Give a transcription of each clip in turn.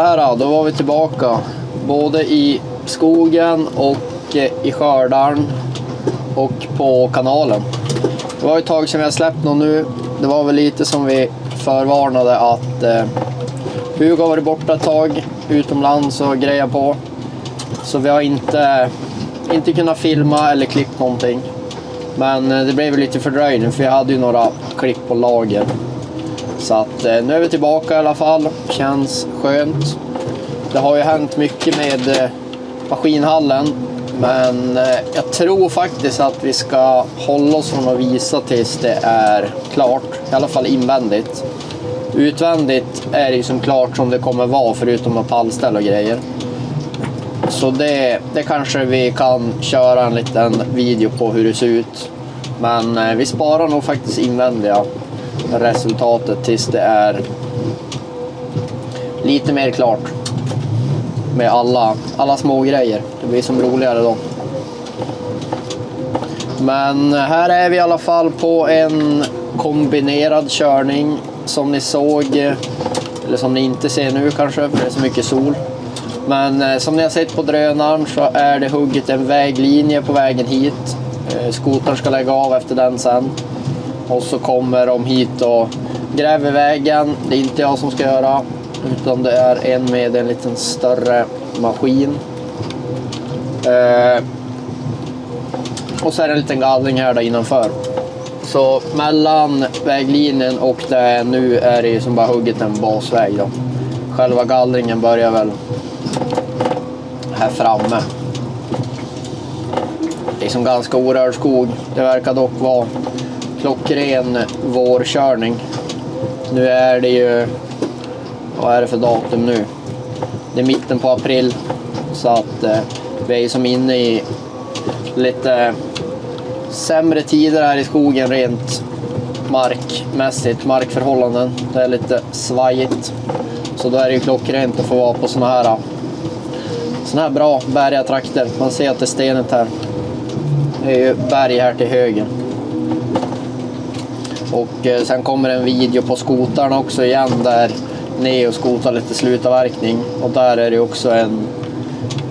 Sådär då var vi tillbaka. Både i skogen och i skördaren och på kanalen. Det var ett tag sedan vi har släppt någon nu. Det var väl lite som vi förvarnade att Hugo har varit borta ett tag utomlands och grejer på. Så vi har inte kunnat filma eller klippa någonting. Men det blev lite fördröjning för vi hade ju några klipp på lager. Så att nu är vi tillbaka i alla fall. Känns skönt. Det har ju hänt mycket med maskinhallen. Men jag tror faktiskt att vi ska hålla oss från att visa tills det är klart. I alla fall invändigt. Utvändigt är det ju som klart som det kommer vara förutom att pallställ och grejer. Så det kanske vi kan köra en liten video på hur det ser ut. Men vi sparar nog faktiskt invändiga resultatet tills det är lite mer klart. Med alla små grejer. Det blir som roligare då. Men här är vi i alla fall på en kombinerad körning. Som ni såg, eller som ni inte ser nu kanske för det är så mycket sol. Men som ni har sett på drönaren så är det hugget en väglinje på vägen hit. Skotern ska lägga av efter den sen. Och så kommer de hit och gräver vägen. Det är inte jag som ska göra. Utan det är en med en liten större maskin. Och så är det en liten gallring här där innanför. Så mellan väglinjen och det nu är det ju som bara hugget en basväg då. Själva gallringen börjar väl här framme. Det är som ganska orörd skog. Det verkar dock vara klockren vårkörning. Nu är det ju, vad är det för datum nu? Det är mitten på april. Så att vi är som inne i lite sämre tider här i skogen rent markförhållanden. Det är lite svajigt. Så då är det ju klockrent att få vara på såna här bra bergiga trakter. Man ser att det är stenet här. Det är ju berg här till höger. Och sen kommer en video på skotarna också igen där Neo skotar lite slutavverkning. Och där är det också en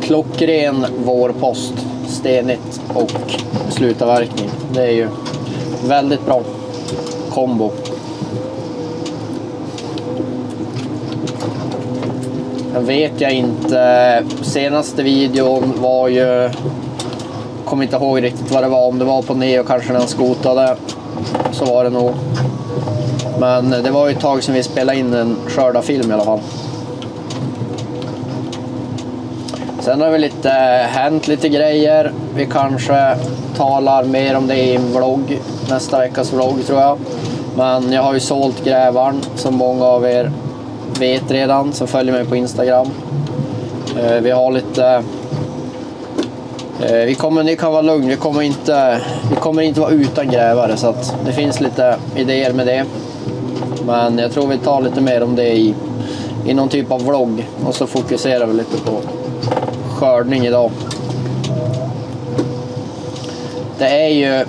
klockren vårpost. Stenigt och slutavverkning. Det är ju väldigt bra kombo. Jag vet inte. Senaste videon var ju, kommer inte ihåg riktigt vad det var. Om det var på Neo kanske när han skotade. Så var det nog. Men det var ju ett tag sedan vi spelade in en skördarfilm i alla fall. Sen har vi hänt lite grejer. Vi kanske talar mer om det i en vlogg. Nästa veckas vlogg tror jag. Men jag har ju sålt grävaren som många av er vet redan. Som följer mig på Instagram. Vi har lite... Ni kan vara lugn. Vi kommer inte vara utan grävare. Så att det finns lite idéer med det. Men jag tror vi tar lite mer om det i någon typ av vlogg. Och så fokuserar vi lite på skördning idag. Det är ju,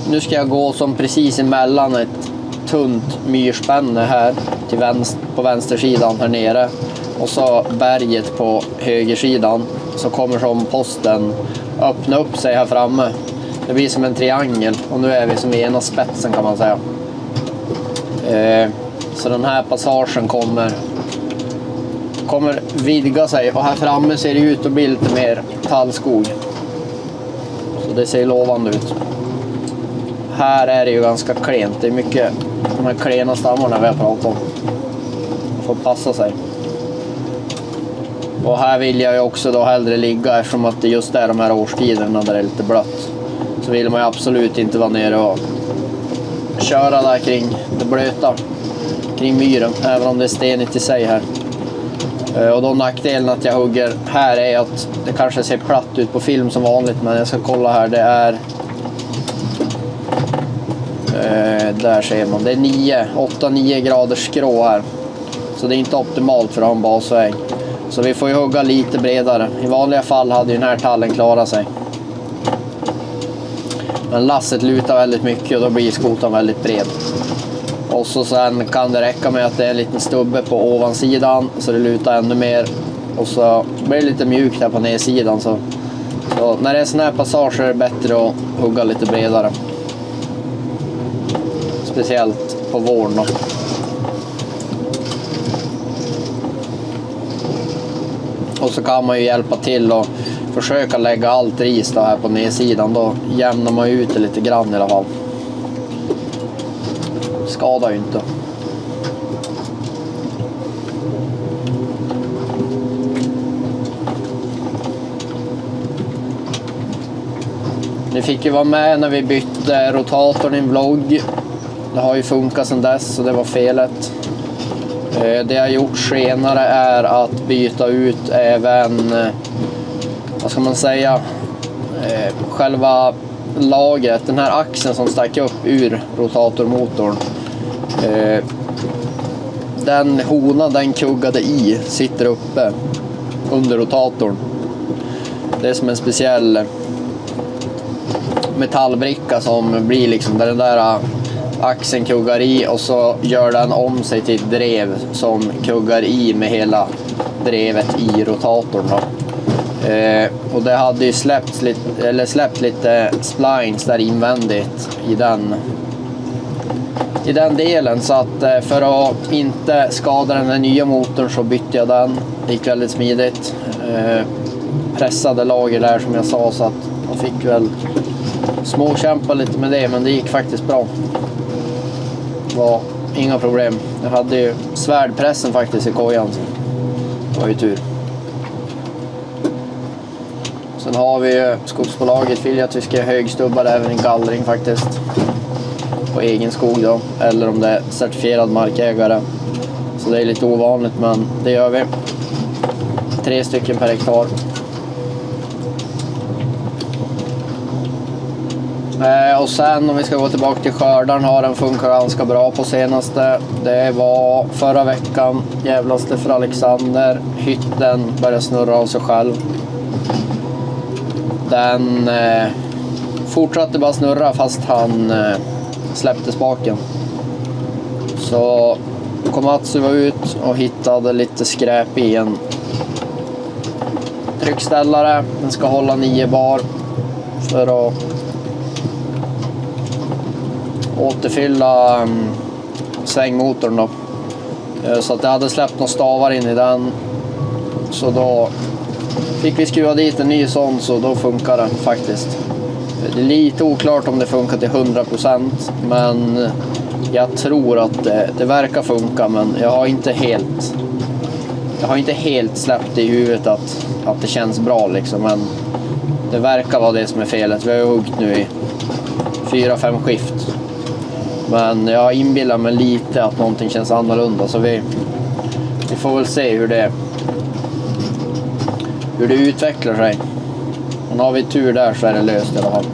nu ska jag gå som precis emellan ett tunt myrspänne här till på vänstersidan här nere och så berget på högersidan, så kommer som posten öppna upp sig här framme. Det blir som en triangel och nu är vi som i ena spetsen kan man säga. Så den här passagen kommer vidga sig och här framme ser det ut att bli lite mer tallskog. Så det ser lovande ut. Här är det ju ganska klent. Det är mycket de här klena stammarna vi har pratat om. Man får passa sig. Och här vill jag ju också då hellre ligga eftersom att det just är de här årstiderna där det är lite blött. Så vill man ju absolut inte vara nere och köra där kring det blöta. Kring myren, även om det är stenigt i sig här. Och då nackdelen att jag hugger här är att det kanske ser platt ut på film som vanligt, men jag ska kolla här, det är där ser man, det är 8-9 graders skrå här, så det är inte optimalt för att ha en basväg, så vi får ju hugga lite bredare. I vanliga fall hade ju den här tallen klarat sig, men lasset lutar väldigt mycket och då blir skotan väldigt bred. Och så sen kan det räcka med att det är en liten stubbe på ovansidan så det lutar ännu mer. Och så blir det lite mjukt här på nedsidan. Så när det är sån här passage är det bättre att hugga lite bredare. Speciellt på våren då. Och så kan man ju hjälpa till och försöka lägga allt ris då här på nedsidan. Då jämnar man ut det lite grann i alla fall. Skadar ju inte. Ni fick ju vara med när vi bytte rotatorn i en vlogg. Det har ju funkat sedan dess så det var felet. Det jag gjort senare är att byta ut även, vad ska man säga, själva lagret, den här axeln som stack upp ur rotatormotorn. Den honan den kuggade i sitter uppe under rotatorn. Det är som en speciell metallbricka som blir liksom där den där axeln kuggar i och så gör den om sig till ett drev som kuggar i med hela drevet i rotatorn då. Och det hade ju släppt lite splines där invändigt i den delen, så att för att inte skada den här nya motorn så bytte jag den. Det gick väldigt smidigt. Pressade lager där som jag sa, så att jag fick väl småkämpa lite med det, men det gick faktiskt bra. Det var inga problem. Jag hade ju svärdpressen faktiskt i kojan, så det var ju tur. Sen har vi ju skogsbolaget vill att vi ska högstubba även i gallring faktiskt. På egen skog då, eller om det är certifierad markägare. Så det är lite ovanligt, men det gör vi. 3 stycken per hektar. Och sen om vi ska gå tillbaka till skördarn har den funkat ganska bra på senaste. Det var förra veckan, jävlaste för Alexander. Hytten började snurra av sig själv. Den fortsatte bara snurra fast han släppte spaken. Så Komatsu var ut och hittade lite skräp i en tryckställare. Den ska hålla 9 bar för att återfylla svängmotorn då. Så att det hade släppt några stavar in i den. Så då fick vi skruva dit en ny sån, så då funkar den faktiskt. Det är lite oklart om det funkar till 100%, men jag tror att det verkar funka, men jag har inte helt släppt i huvudet att det känns bra liksom, men det verkar vara det som är felet. Vi har huggt nu i 4-5 skift. Men jag inbillar mig lite att någonting känns annorlunda, så vi får väl se hur det utvecklar sig. Men har vi tur där så är det löst i alla fall.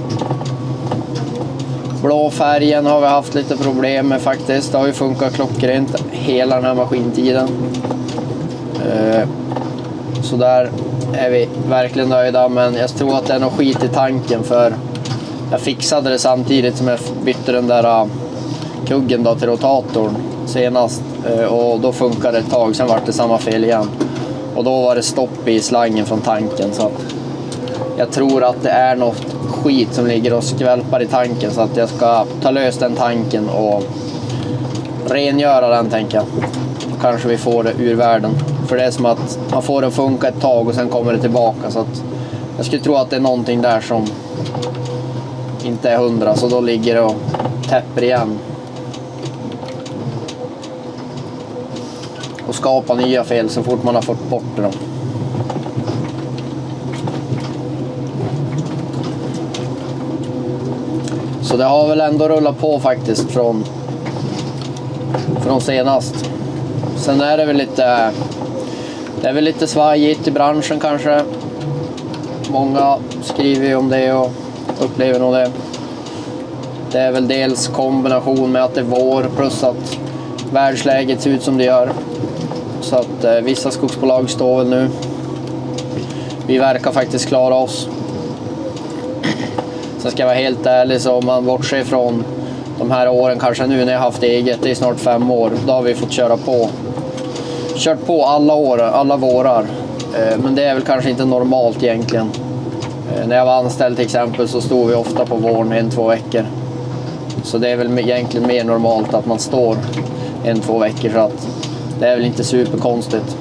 Blåfärgen har vi haft lite problem med faktiskt. Det har ju funkat klockrent hela den här maskintiden. Så där är vi verkligen nöjda, men jag tror att det är något skit i tanken, för jag fixade det samtidigt som jag bytte den där kuggen då till rotatorn senast, och då funkade det ett tag, sen var det samma fel igen och då var det stopp i slangen från tanken, så att jag tror att det är något skit som ligger och skvälpar i tanken, så att jag ska ta lös den tanken och rengöra den, tänker jag. Kanske vi får det ur världen, för det är som att man får det funka ett tag och sen kommer det tillbaka, så att jag skulle tro att det är någonting där som inte är 100, så då ligger det och täpper igen och skapar nya fel så fort man har fått bort det då. Så det har väl ändå rullat på faktiskt från senast. Sen är det väl lite svajigt i branschen kanske. Många skriver ju om det och upplever nog det. Det är väl dels kombination med att det är vår plus att världsläget ser ut som det gör. Så att vissa skogsbolag står väl nu. Vi verkar faktiskt klara oss. Sen ska jag vara helt ärlig, så om man bortser från de här åren, kanske nu när jag haft eget, det är snart 5 år, då har vi fått kört på alla år, alla vårar. Men det är väl kanske inte normalt egentligen. När jag var anställd till exempel så stod vi ofta på våren 1-2 veckor. Så det är väl egentligen mer normalt att man står 1-2 veckor, så att det är väl inte superkonstigt.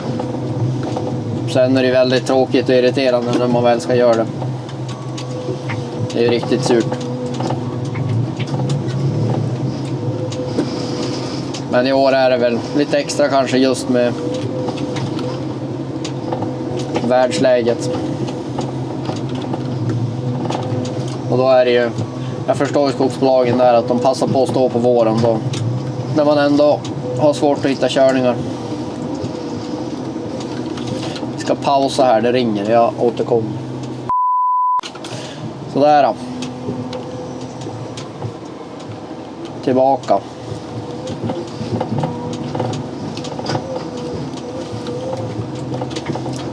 Sen är det väldigt tråkigt och irriterande när man väl ska göra det. Det är ju riktigt surt. Men i år är det väl lite extra kanske just med världsläget. Och då är det ju, jag förstår ju skogsbolagen där att de passar på att stå på våren då, när man ändå har svårt att hitta körningar. Vi ska pausa här, det ringer, jag återkommer. Sådär då. Tillbaka.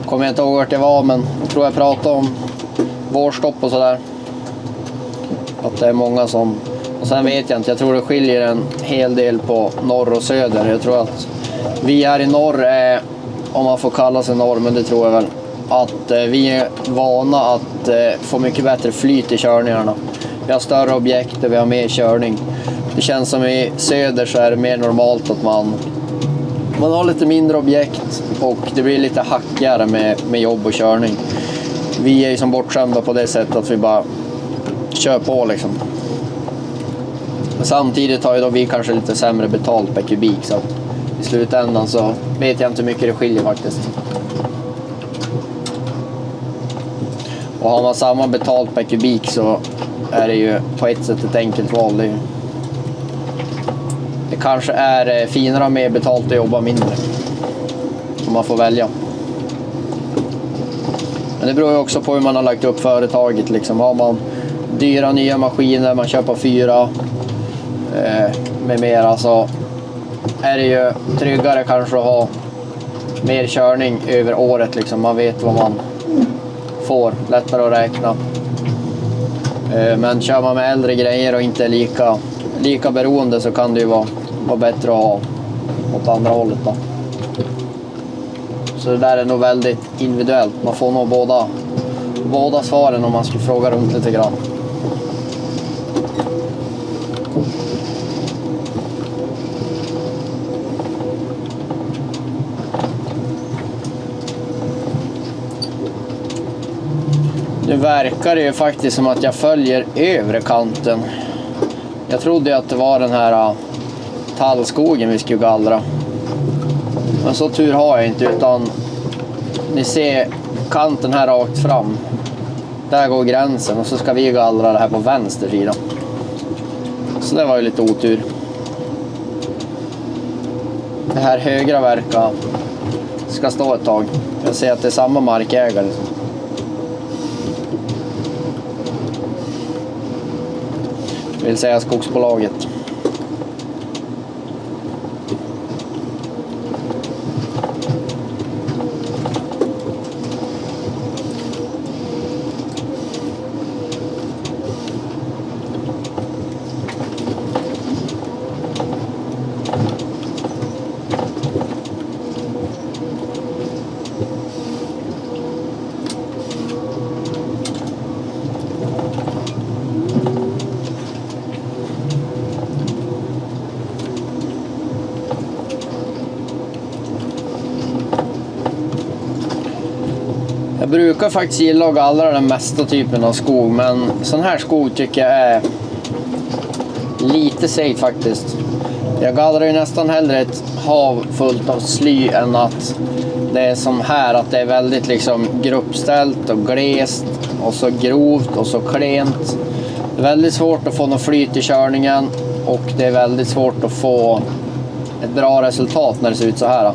Kommer jag inte ihåg vart det var, men jag tror jag pratade om vårstopp och sådär. Att det är många som... Och sen vet jag inte, jag tror det skiljer en hel del på norr och söder. Jag tror att vi här i norr är, om man får kalla sig norr, men det tror jag väl, att vi är vana att få mycket bättre flyt i körningarna. Vi har större objekt och vi har mer körning. Det känns som i söder så är det mer normalt att man har lite mindre objekt och det blir lite hackigare med jobb och körning. Vi är ju som bortskämda på det sättet att vi bara kör på liksom. Samtidigt har ju då vi kanske lite sämre betalt per kubik, så att i slutändan så vet jag inte hur mycket det skiljer faktiskt. Och har man samma betalt per kubik så är det ju på ett sätt ett enkelt val. Det kanske är finare och mer betalt att jobba mindre, om man får välja. Men det beror ju också på hur man har lagt upp företaget liksom. Har man dyra nya maskiner, man köper 4 med mera, så är det ju tryggare kanske att ha mer körning över året liksom. Man vet vad man får, lättare att räkna. Men kör man med äldre grejer och inte är lika beroende, så kan det ju vara bättre att ha åt andra hållet då. Så det där är nog väldigt individuellt. Man får nog båda svaren om man skulle fråga runt lite grann. Nu verkar det ju faktiskt som att jag följer övre kanten. Jag trodde att det var den här tallskogen vi skulle gallra. Men så tur har jag inte, utan ni ser kanten här rakt fram. Där går gränsen och så ska vi gallra det här på vänster sida. Så det var ju lite otur. Det här högra ska stå ett tag. Jag ser att det är samma markägare. Vill säga skogsbolaget. Jag brukar faktiskt gilla att gallra den mesta typen av skog, men sån här skog tycker jag är lite segt faktiskt. Jag gallrar ju nästan hellre ett hav fullt av sly än att det är som här, att det är väldigt liksom gruppställt och glest och så grovt och så klent. Det är väldigt svårt att få något flyt i körningen och det är väldigt svårt att få ett bra resultat när det ser ut så här.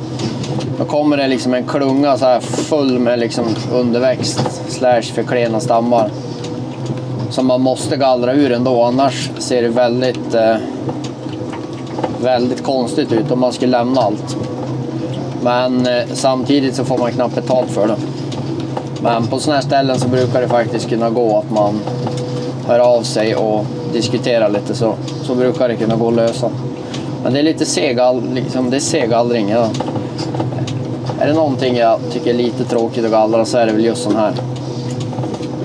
Då kommer det liksom en klunga så här full med liksom underväxt / förklena stammar som man måste gallra ur ändå, annars ser det väldigt konstigt ut om man skulle lämna allt. Men samtidigt så får man knappt betalt för det. Men på såna här ställen så brukar det faktiskt kunna gå att man hör av sig och diskutera lite så brukar det kunna gå att lösa. Men det är lite segallring. Ja. Är det någonting jag tycker är lite tråkigt att gallra så är det väl just sån här.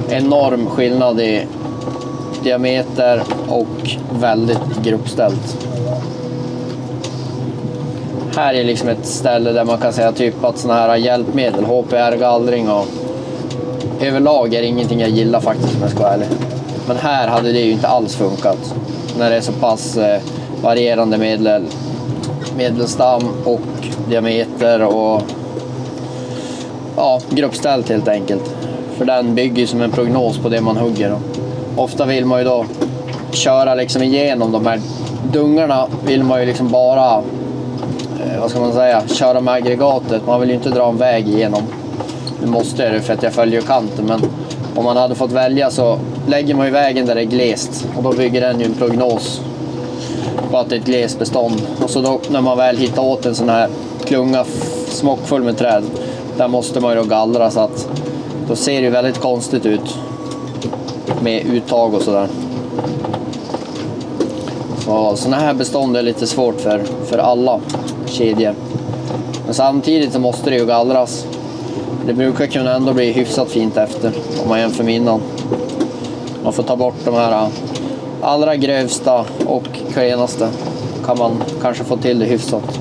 Enorm skillnad i diameter och väldigt gruppställt. Här är liksom ett ställe där man kan säga typ att såna här hjälpmedel, HPR-gallring och överlag är ingenting jag gillar faktiskt, om jag ska vara ärlig. Men här hade det ju inte alls funkat. När det är så pass varierande medelstam och diameter och gruppställt helt enkelt. För den bygger ju som en prognos på det man hugger. Ofta vill man ju då köra liksom igenom de här dungarna, vill man ju liksom bara köra med aggregatet. Man vill ju inte dra en väg igenom. Nu måste det för att jag följer kanten, men om man hade fått välja så lägger man ju vägen där det är glest och då bygger den ju en prognos på att det är ett glest bestånd. Och så då när man väl hittar åt en sån här klunga smockfull med träd, där måste man ju då gallra, så att då ser det ju väldigt konstigt ut med uttag och sådär. Så såna här bestånd är lite svårt för alla kedjor. Men samtidigt så måste det ju gallras. Det brukar kunna ändå bli hyfsat fint efter om man jämför med innan. Man får ta bort de här allra grövsta och klenaste. Kan man kanske få till det hyfsat.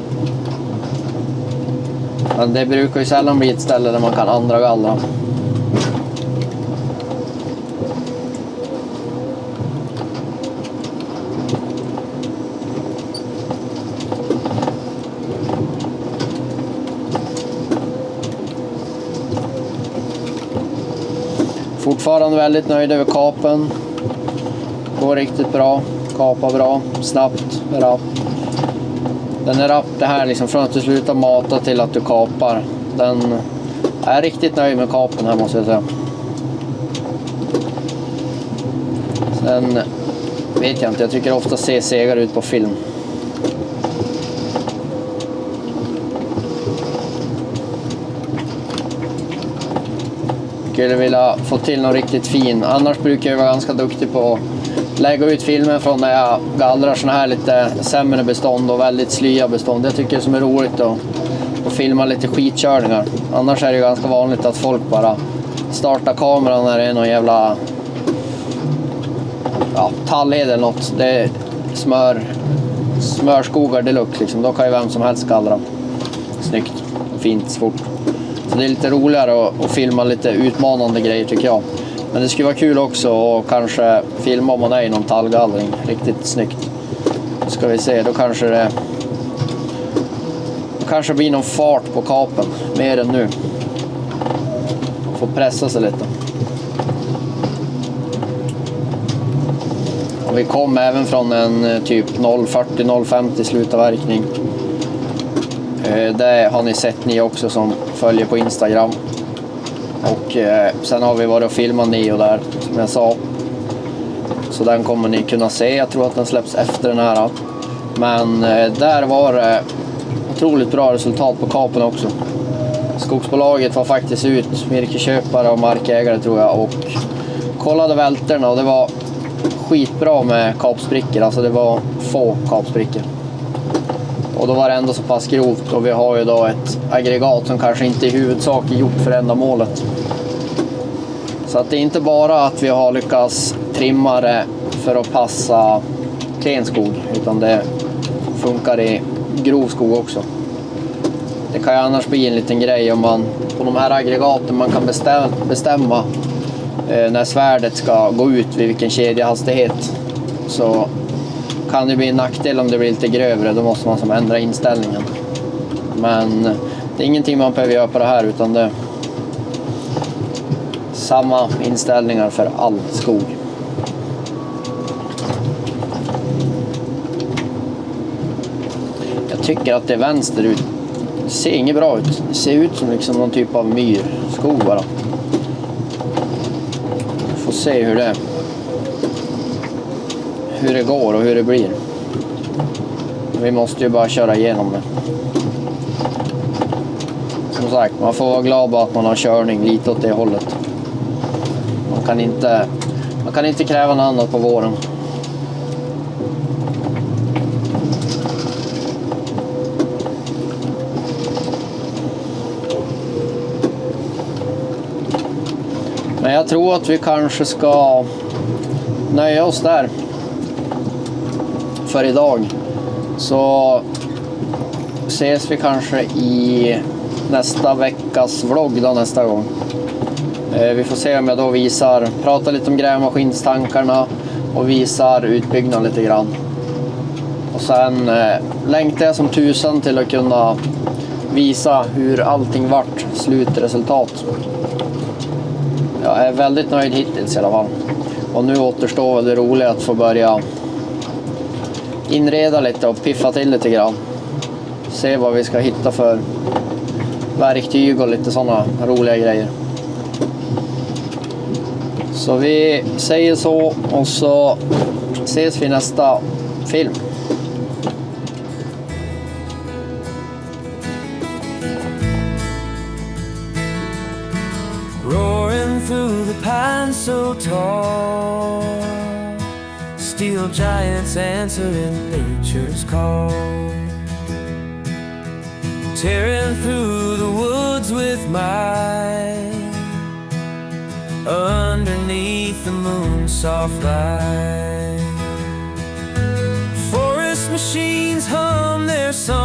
Men det brukar ju sällan bli ett ställe där man kan andra gallra. Fortfarande väldigt nöjd över kapen. Går riktigt bra. Kapar bra. Snabbt. Rapp. Den är rapp det här liksom, från att du slutar mata till att du kapar. Den är riktigt nöjd med kapen här, måste jag säga. Sen vet jag inte. Jag tycker ofta ser segar ut på film. Skulle vilja få till något riktigt fin. Annars brukar jag vara ganska duktig på att lägga ut filmer från när jag gallrar såna här lite sämre bestånd och väldigt slya bestånd. Jag tycker det som är roligt att filma lite skitkörningar. Annars är det ju ganska vanligt att folk bara startar kameran när det är någon jävla tallhed eller något. Det är smörskogar deluxe liksom. Då kan ju vem som helst gallra. Snyggt och fint fort. Så det är lite roligare att filma lite utmanande grejer, tycker jag. Men det skulle vara kul också att kanske filma om man är i någon tallgallring. Riktigt snyggt. Ska vi se, då kanske det blir någon fart på kapen. Mer än nu. Får pressa sig lite. Och vi kom även från en typ 0,40-0,50 slutavverkning. Det har ni sett ni också som följer på Instagram. Och sen har vi varit och filmat Neo där, som jag sa. Så den kommer ni kunna se. Jag tror att den släpps efter den här. Men där var det otroligt bra resultat på kapen också. Skogsbolaget var faktiskt ut, virkesköpare och markägare tror jag, och kollade välterna, och det var skitbra med kapsprickor. Alltså det var få kapsprickor. Och då var det ändå så pass grovt, och vi har ju då ett aggregat som kanske inte i huvudsak är gjort för ändamålet. Så att det är inte bara att vi har lyckats trimma det för att passa klenskog, utan det funkar i grov skog också. Det kan ju annars bli en liten grej om man på de här aggregaten man kan bestämma när svärdet ska gå ut vid vilken kedjehastighet, så kan det bli en nackdel om det blir lite grövre. Då måste man som ändra inställningen. Men det är ingenting man behöver göra på det här, utan det är samma inställningar för all skog. Jag tycker att det är vänsterut. Det ser inget bra ut. Det ser ut som liksom någon typ av myrskog bara. Vi får se hur det går och hur det blir. Vi måste ju bara köra igenom det. Som sagt, man får vara glad på att man har körning lite åt det hållet. Man kan inte kräva något annat på våren. jag tror att vi kanske ska nöja oss där för idag. Så ses vi kanske i nästa veckas vlogg då, nästa gång. Vi får se om jag då pratar lite om grävmaskinstankarna och visar utbyggnaden lite grann. Och sen längtar jag som tusen till att kunna visa hur allting vart slutresultat. Jag är väldigt nöjd hittills i alla fall. Och nu återstår det roliga att få börja inreda lite och piffa till lite grann. Se vad vi ska hitta för verktyg och lite sådana roliga grejer. Så vi säger så och så ses vi i nästa film. Roaring through the pines so tall, steel giants answering nature's call, tearing through the woods with might, underneath the moon's soft light. Forest machines hum their song.